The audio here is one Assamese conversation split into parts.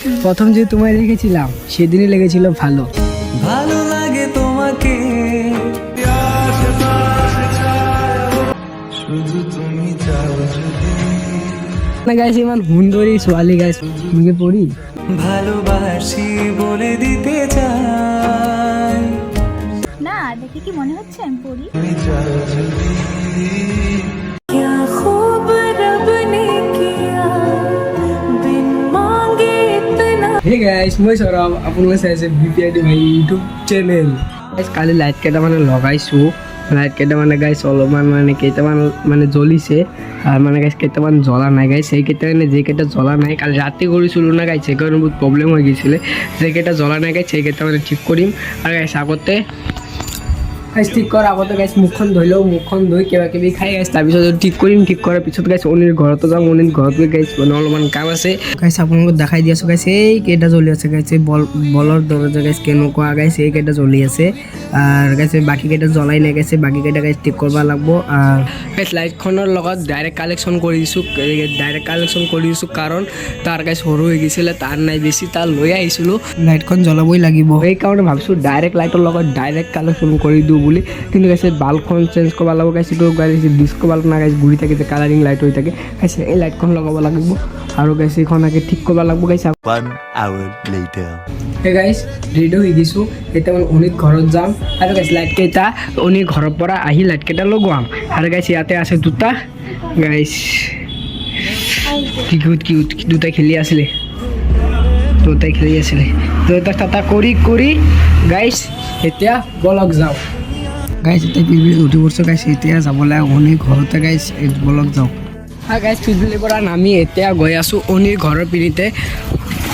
প্রথম যে তোমায় রেখেছিলাম সেদিনই লেগেছিল ভালো। ভালো লাগে তোমাকে শুধু তুমি চাও যদি না গাইস ইমান সুন্দরী ছোৱালী গাইস মুখে পড়ি ভালোবাসি বলে দিতে চাই না দেখে কি মনে হচ্ছে আমি পড়ি? তুমি চাও যদি क्या खूब रब ने किया बिन मांगे इतना হে গাইস মই সৌৰভ আপোনালোকে চাইছে ভিপিআইডি ভাই ইউটিউব চেনেল। গাইস কালি লাইট কেইটা মানে লগাইছোঁ, লাইট কেইটা মানে গাইস অলপমান মানে কেইটামান মানে জ্বলিছে আর মানে গাইস কেইটামান জ্বলা নাই গাইস। সেইকেইটা মানে যেকেইটা জ্বলা নাই কালি ৰাতি কৰিছিলোঁ না গাইস সেইকাৰণে বহুত প্ৰব্লেম হৈ গৈছিলে। যেকেইটা জ্বলা নাই গাইস সেইকেইটা মানে ঠিক কৰিম। আৰু গাইস আগতে গাইস ঠিক কৰাৰ আগতে গাইস মুখখন ধুই লওঁ, মুখখন ধুই কিবা কিবি খাই গাইস তাৰপিছত ঠিক কৰিম। ঠিক কৰাৰ পিছত গাইস অনিৰ ঘৰতো যাম, অনিৰ ঘৰত গৈ গাইস মানে অলপমান কাম আছে গাইস আপোনালোকক দেখাই দি আছোঁ গাইস। এই কেইটা জ্বলি আছে গাইস, এই বলৰ দৰজা গাইস কেনেকুৱা গাইস এই কেইটা জ্বলি আছে আৰু গাইস বাকী কেইটা জ্বলাই নাই গাইস, বাকী কেইটা গাইস ঠিক কৰিব লাগিব। আৰু গাইস লাইটখনৰ লগত ডাইৰেক্ট কালেকশ্যন কৰি দিছোঁ কাৰণ তাৰ গাইস সৰু হৈ গৈছিলে, তাৰ নাই বেছি, তাৰ লৈ আহিছিলোঁ। লাইটখন জ্বলাবই লাগিব সেইকাৰণে ভাবিছোঁ ডাইৰেক্ট লাইটৰ লগত ডাইৰেক্ট কালেকশ্যন কৰি দিওঁ বুলি। কিন্তু গাইছে বাল্বখন চেঞ্জ কৰিব লাগিব গাইছে, এইটো গাইছে ডিস্কো বাল্ব না গাইছে ঘূৰি থাকে যে কালাৰিং লাইট হৈ থাকে গাইছে, এই লাইটখন লগাব লাগিব আৰু গাইছে এইখন আগে ঠিক কৰিব লাগিব গাইছে। 1 hour later. সেই গাইছ ৰেডি হৈ গৈছোঁ, এতিয়া মানে অনিৰ ঘৰত যাম আৰু গাইছ লাইটকেইটা অনিৰ ঘৰৰ পৰা আহি লাইটকেইটা লগোৱাম। আৰু গাইছ ইয়াতে আছে দুটা গাইছ কিউট দুটাই খেলি আছিলে, দুটা টাটা কৰি গাইছ এতিয়া বলক যাওঁ গাইছ। এতিয়া পিলপিলি উঠি পৰিছোঁ গাইছ, এতিয়া যাবলৈ অনিৰ ঘৰতে গাইছ বলক যাওঁ। আৰু গাইছ পিলপিলিৰ পৰা নামি এতিয়া গৈ আছোঁ অনিৰ ঘৰৰ পিনিতে।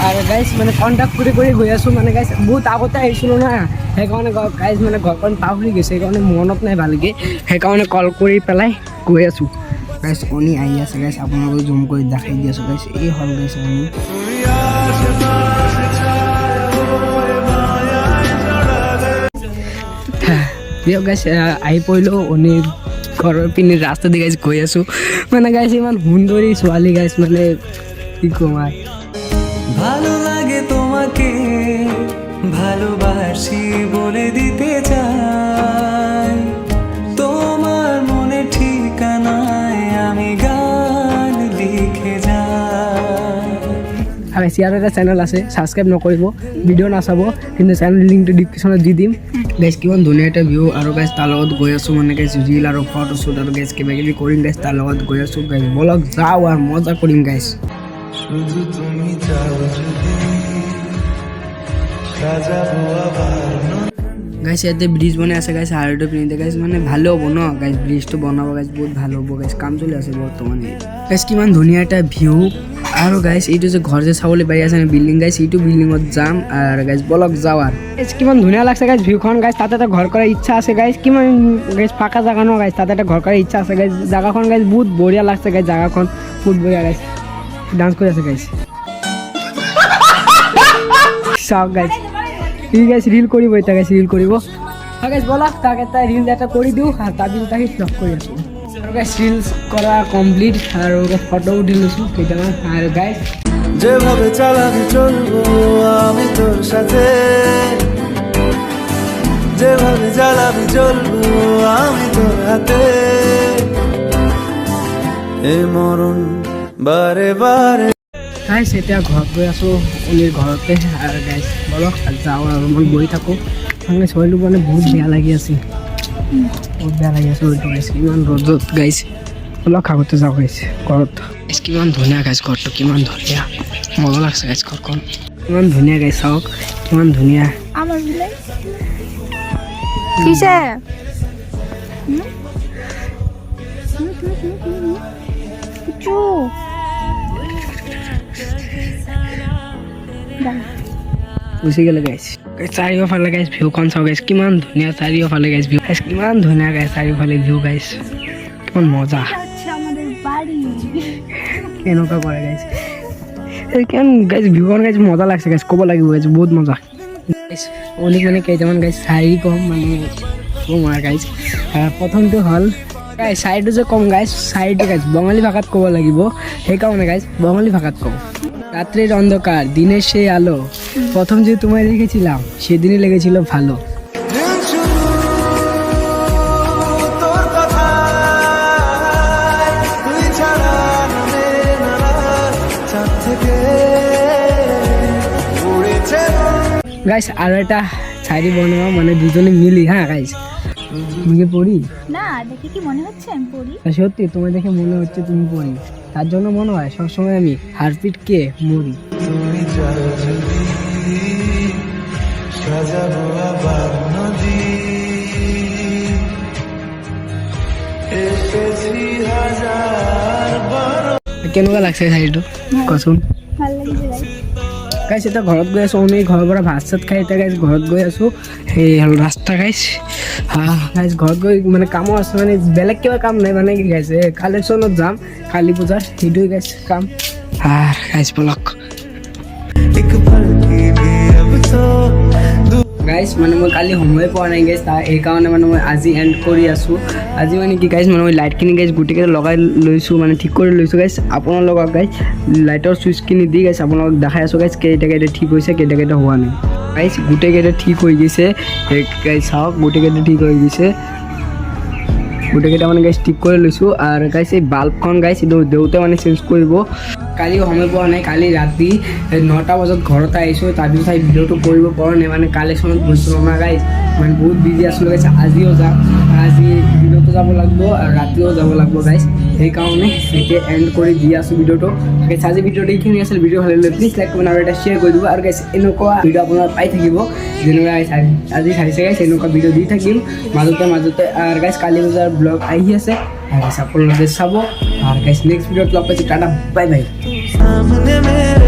আৰু গাইছ মানে কণ্টেক্ট কৰি গৈ আছোঁ, মানে গাইছ বহুত আগতে আহিছিলোঁ না সেইকাৰণে গাইছ মানে ঘৰখন পাহৰি গৈছে, সেইকাৰণে মনত নাই ভালকৈ, সেইকাৰণে কল কৰি পেলাই গৈ আছোঁ গাইছ। অনি আহি আছে গাইছ, আপোনালোকক জুম কৰি দেখাই দি আছোঁ গাইছ, এই হ'ল গাইছ অনি। দিয়ক গাইছ আহি পৰিলোঁ অনিৰ ঘৰৰ পিনে ৰাস্তা দি গাইছ গৈ আছোঁ, মানে গাইছ ইমান সুন্দৰী ছোৱালী গাইছ মানে কি ক'ম আৰু। ভালো লাগে তোমাকে ভালোবাসি বলে দিতে চাই তোমাৰ মনে ঠিকানায় আমি গান লিখে যাই। আৰু গাইছ ইয়াৰ এটা চেনেল আছে, ছাবস্ক্ৰাইব নকৰিব, ভিডিঅ' নাচাব, কিন্তু চেনেল লিংকটো ডিছক্ৰিপশ্যনত দি দিম গাইছ। কিমান ধুনীয়া এটা ভিউ আৰু গাইছ তাৰ লগত গৈ আছোঁ, মানে গাইছ ৰিল আৰু ফটো শ্বুট আৰু গাইছ কিবা কিবি কৰিম গাইছ, তাৰ লগত গৈ আছোঁ গাইছ। বলক যাওঁ আৰু মজা কৰিম গাইছ। শুধু তুমি চাও যদি সাজাবো আবাৰ গাইছ ইয়াতে ব্ৰিজ বনাই আছে গাইছ, আৰু এইটো পিনিতে গাইছ মানে ভালো হ'ব ন গাইছ, ব্ৰিজটো বনাব গাইছ বহুত ভাল হ'ব গাইছ, কাম চলি আছে বৰ্তমানে গাইছ। কিমান ধুনীয়া এটা ভিউ আৰু গাইছ এইটো যে ঘৰ যে চাবলৈ পাই আছে বিল্ডিং গাইছ, এইটো বিল্ডিঙত যাম আৰু গাইছ বলক যাওঁ। আৰু গাইছ কিমান ধুনীয়া লাগছে গাইছ ভিউখন গাইছ, তাতে এটা ঘৰ কৰাৰ ইচ্ছা আছে গাইছ, কিমান গাইছ ফাঁকা জেগা ন গাইছ, তাতে এটা ঘৰ কৰাৰ ইচ্ছা আছে গাইছ। জেগাখন গাইছ বহুত বঢ়িয়া লাগছে গাইছ, জেগাখন বহুত বঢ়িয়া গাইছ, ডান্স কৰি আছে গাইছ চাওক গাইছ, ই গাইছ ৰিল কৰিব, এতিয়া গাইছ ৰিল কৰিব গাইছ। বলক তাক এটা ৰিল এটা কৰি দিওঁ আৰু তাৰপিছত তাকে ব্লগ কৰি আছোঁ। আৰু গাইছ ৰিলছ কৰা কমপ্লিট আৰু ফটো উঠি লৈছোঁ কেইটামান। আৰু গাইছ যেভাবে চালাবি চলবো আমি তোর সাথে যেভাবে জ্বালাবি চলবো আমি তোর হাতে এ মরণ বারে বারে গাইছ এতিয়া ঘৰত গৈ আছোঁ অনিৰ ঘৰতে। আৰু গাইছ বলক যাওঁ আৰু মই বহি থাকোঁ, মানে ছোৱালীটো মানে বহুত বেয়া লাগি আছে, ছোৱালীটো গাইছ ইমান ৰ'দত গাইছ। বলক আগতে যাওঁ গাইছ ঘৰত। গাইছ কিমান ধুনীয়া গাইছ ঘৰটো, কিমান ধুনীয়া মজা লাগছে গাইছ ঘৰখন, কিমান ধুনীয়া গাইছ চাওক কিমান ধুনীয়া। আমাৰ বিলাই কিসে চু গুচি গ'লে গাইছ। চাৰিওফালে গাইছ ভিউখন চাওঁ গাইছ, কিমান ধুনীয়া চাৰিওফালে গাইছ ভিউ গাইছ, কিমান ধুনীয়া গাইছ চাৰিওফালে ভিউ গাইছ, কিমান মজা আচ্ছা আমাদেৰ বাড়ি কেনেকুৱা কৰে গাইছ। কিমান গাইছ ভিউখন গাইছ মজা লাগছে গাইছ, ক'ব লাগিব গাইছ বহুত মজা গাইছ। অনিক মানে কেইটামান গাইছ চাৰি কম মানে ক'ম আৰু গাইছ। প্ৰথমটো হ'ল গাইজ চাইটো যে কম গাইজ চাইটো গাইজ বঙালী ভাষাত ক'ব লাগিব সেইকাৰণে গাইজ বঙালী ভাষাত কওঁ রাত্রের অন্ধকার দিনের সেই আলো প্রথম যে তোমায় দেখেছিলাম সেদিনই লেগেছিল ভালো দিন শুধু তোর কথা তুই ছাড়া নামে নালার চাঁদ থেকে উড়েছে গাইজ আরো একটা শাড়ি বানাবো মানে দুজনে মিলি হ্যাঁ গাইজ তুমি কি পড়ি না দেখে কি মনে হচ্ছে আমি পড়ি সত্যি তোমায় দেখে মনে হচ্ছে তুমি পড়ি তার জন্য মনে হয় সবসময় আমি হারপিট কে মরি তুমি যাও যদি সাজাবো আবার নদী এসেছি হাজার বার কেনেকুৱা লাগছে শাড়ীটো কচোন ভাল লাগিছে গাইজ গাইছ এতিয়া ঘৰত গৈ আছোঁ আমি ঘৰৰ পৰা ভাত চাত খাই এতিয়া গাইছ ঘৰত গৈ আছোঁ সেই ৰাস্তা গাইছ গাইছ ঘৰত গৈ মানে কামো আছে মানে বেলেগ কিবা কাম নাই মানে কি গাইছে কালেকশ্যনত যাম কালী পূজাৰ সেইটোৱে গাইছ কাম গাইছ বলক एक पल के लिए अब तो গাইছ মানে মই কালি সময় পোৱা নাই গাইছ তাৰ সেইকাৰণে মানে মই আজি এণ্ড কৰি আছোঁ আজি মানে কি গাইছ মানে মই লাইটখিনি গাইছ গোটেইকেইটা লগাই লৈছোঁ মানে ঠিক কৰি লৈছোঁ গাইছ আপোনালোকক গাইছ লাইটৰ চুইচখিনি দি গাইছ আপোনালোকক দেখাই আছোঁ গাইছ কেইটা কেইটা ঠিক হৈছে কেইটা কেইটা হোৱা নাই গাইছ গোটেইকেইটা ঠিক হৈ গৈছে গাইছ চাওক গোটেইকেইটা ঠিক হৈ গৈছে গোটেইকেইটা মানে গাইছ ঠিক কৰি লৈছোঁ আৰু গাইছ এই বাল্বখন গাইছ এইটো দেউতাই মানে চেঞ্জ কৰিব কালি সময় পোৱা নাই কালি ৰাতি 9টা বজাত ঘৰত আহিছোঁ তাৰপিছত এই ভিডিঅ'টো কৰিব পৰা নাই মানে কালেকশ্যনত গৈছিলোঁ না গাইছ মানে বহুত বিজি আছিলোঁ গাইছ আজিও যাম আজি দিনতো যাব লাগিব আৰু ৰাতিও যাব লাগিব গাইছ সেইকাৰণে এতিয়া এণ্ড কৰি দি আছোঁ ভিডিঅ'টো গাইছ আজি ভিডিঅ'টো এইখিনি আছিল ভিডিঅ' ভাল লাগিলে প্লিজ লাইক কমেণ্ট আৰু এটা শ্বেয়াৰ কৰি দিব আৰু গাইছ এনেকুৱা ভিডিঅ' আপোনাৰ পাই থাকিব যেনেকুৱা আজি চাইছে গাইছ এনেকুৱা ভিডিঅ' দি থাকিম মাজতে আৰু গাইছ কালি বজাৰ ব্লগ আহি আছে আৰু গাইছ আপোনালোকে চাব আৰু গাইছ নেক্সট ভিডিঅ'ত লগ পাইছোঁ টাটা বাই বাই सामने मेरे